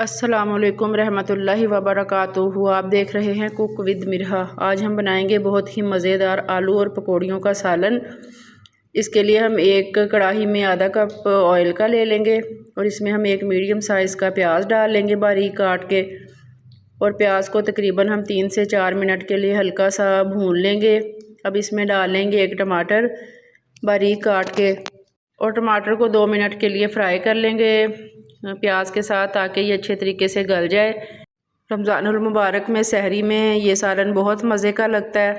अस्सलामुअलैकुम रहमतुल्लाहि व बरकातुहू। आप देख रहे हैं कुक विद मिरहा। आज हम बनाएंगे बहुत ही मज़ेदार आलू और पकौड़ियों का सालन। इसके लिए हम एक कढ़ाई में आधा कप ऑयल का ले लेंगे और इसमें हम एक मीडियम साइज़ का प्याज डाल लेंगे बारीक काट के। और प्याज को तकरीबन हम 3 से 4 मिनट के लिए हल्का सा भून लेंगे। अब इसमें डाल लेंगे एक टमाटर बारीक काट के और टमाटर को 2 मिनट के लिए फ्राई कर लेंगे प्याज के साथ, ताकि ये अच्छे तरीके से गल जाए। रमज़ानुल मुबारक में सहरी में ये सालन बहुत मज़े का लगता है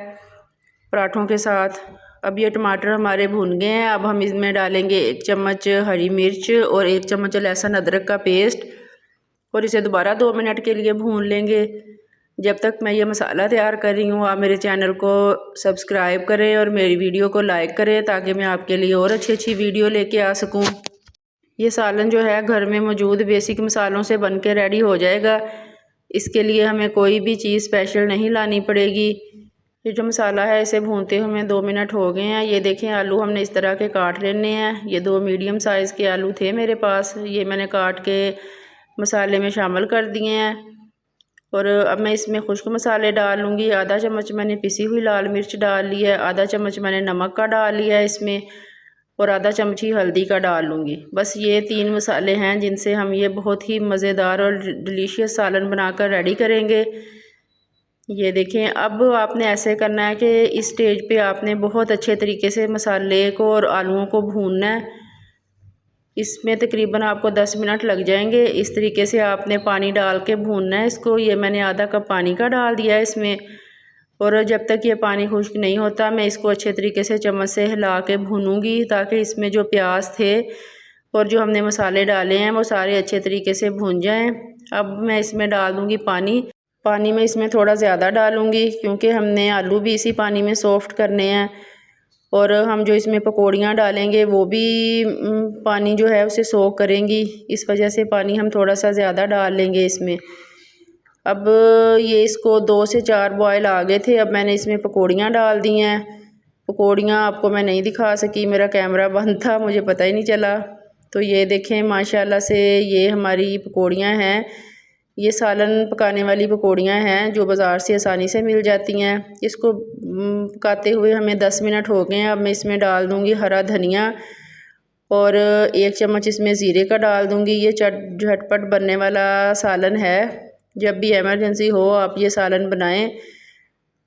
पराठों के साथ। अब ये टमाटर हमारे भुन गए हैं। अब हम इसमें डालेंगे 1 चम्मच हरी मिर्च और 1 चम्मच लहसुन अदरक का पेस्ट और इसे दोबारा 2 मिनट के लिए भून लेंगे। जब तक मैं ये मसाला तैयार कर रही हूँ, आप मेरे चैनल को सब्सक्राइब करें और मेरी वीडियो को लाइक करें, ताकि मैं आपके लिए और अच्छी वीडियो लेके आ सकूँ। ये सालन जो है घर में मौजूद बेसिक मसालों से बन के रेडी हो जाएगा। इसके लिए हमें कोई भी चीज़ स्पेशल नहीं लानी पड़ेगी। ये जो मसाला है इसे भूनते हुए 2 मिनट हो गए हैं। ये देखें, आलू हमने इस तरह के काट लेने हैं। ये 2 मीडियम साइज़ के आलू थे मेरे पास, ये मैंने काट के मसाले में शामिल कर दिए हैं। और अब मैं इसमें खुश्क मसाले डाल लूँगी। आधा चम्मच मैंने पिसी हुई लाल मिर्च डाल ली है, आधा चम्मच मैंने नमक का डाल लिया है इसमें, और आधा चमची हल्दी का डाल लूँगी। बस ये 3 मसाले हैं जिनसे हम ये बहुत ही मज़ेदार और डिलीशियस सालन बनाकर रेडी करेंगे। ये देखें, अब आपने ऐसे करना है कि इस स्टेज पे आपने बहुत अच्छे तरीके से मसाले को और आलूओं को भूनना है। इसमें तकरीबन आपको 10 मिनट लग जाएंगे। इस तरीके से आपने पानी डाल के भूनना है इसको। ये मैंने आधा कप पानी का डाल दिया है इसमें, और जब तक ये पानी खुश्क नहीं होता मैं इसको अच्छे तरीके से चम्मच से हिला के भूनूंगी, ताकि इसमें जो प्याज थे और जो हमने मसाले डाले हैं वो सारे अच्छे तरीके से भून जाएं। अब मैं इसमें डाल दूंगी पानी में इसमें थोड़ा ज़्यादा डालूंगी, क्योंकि हमने आलू भी इसी पानी में सॉफ्ट करने हैं, और हम जो इसमें पकौड़ियाँ डालेंगे वो भी पानी जो है उसे सोख करेंगी। इस वजह से पानी हम थोड़ा सा ज़्यादा डाल लेंगे इसमें। अब ये इसको 2 से 4 बॉयल आ गए थे। अब मैंने इसमें पकौड़ियाँ डाल दी हैं। पकौड़ियाँ आपको मैं नहीं दिखा सकी, मेरा कैमरा बंद था, मुझे पता ही नहीं चला। तो ये देखें, माशाल्लाह से ये हमारी पकौड़ियाँ हैं। ये सालन पकाने वाली पकौड़ियाँ हैं जो बाज़ार से आसानी से मिल जाती हैं। इसको पकाते हुए हमें 10 मिनट हो गए हैं। अब मैं इसमें डाल दूँगी हरा धनिया और 1 चम्मच इसमें ज़ीरे का डाल दूँगी। ये झटपट बनने वाला सालन है। जब भी इमरजेंसी हो आप ये सालन बनाएं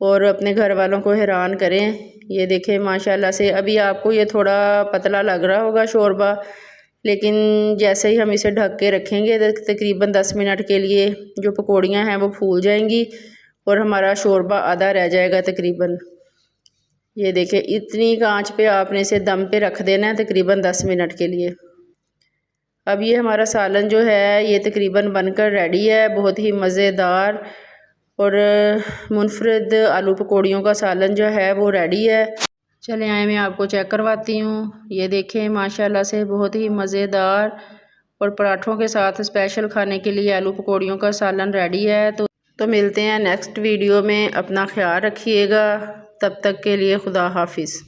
और अपने घर वालों को हैरान करें। ये देखें, माशाल्लाह से अभी आपको ये थोड़ा पतला लग रहा होगा शोरबा, लेकिन जैसे ही हम इसे ढक के रखेंगे तकरीबन 10 मिनट के लिए जो पकौड़ियाँ हैं वो फूल जाएंगी और हमारा शोरबा आधा रह जाएगा तकरीबन। ये देखें, इतनी आंच पे आपने इसे दम पे रख देना है तकरीबन 10 मिनट के लिए। अब ये हमारा सालन जो है ये तकरीबन बनकर रेडी है। बहुत ही मज़ेदार और मुनफरिद आलू पकौड़ियों का सालन जो है वो रेडी है। चले आए, मैं आपको चेक करवाती हूँ। ये देखें, माशाल्लाह से बहुत ही मज़ेदार और पराठों के साथ स्पेशल खाने के लिए आलू पकौड़ियों का सालन रेडी है। तो मिलते हैं नेक्स्ट वीडियो में। अपना ख्याल रखिएगा। तब तक के लिए खुदा हाफिज़।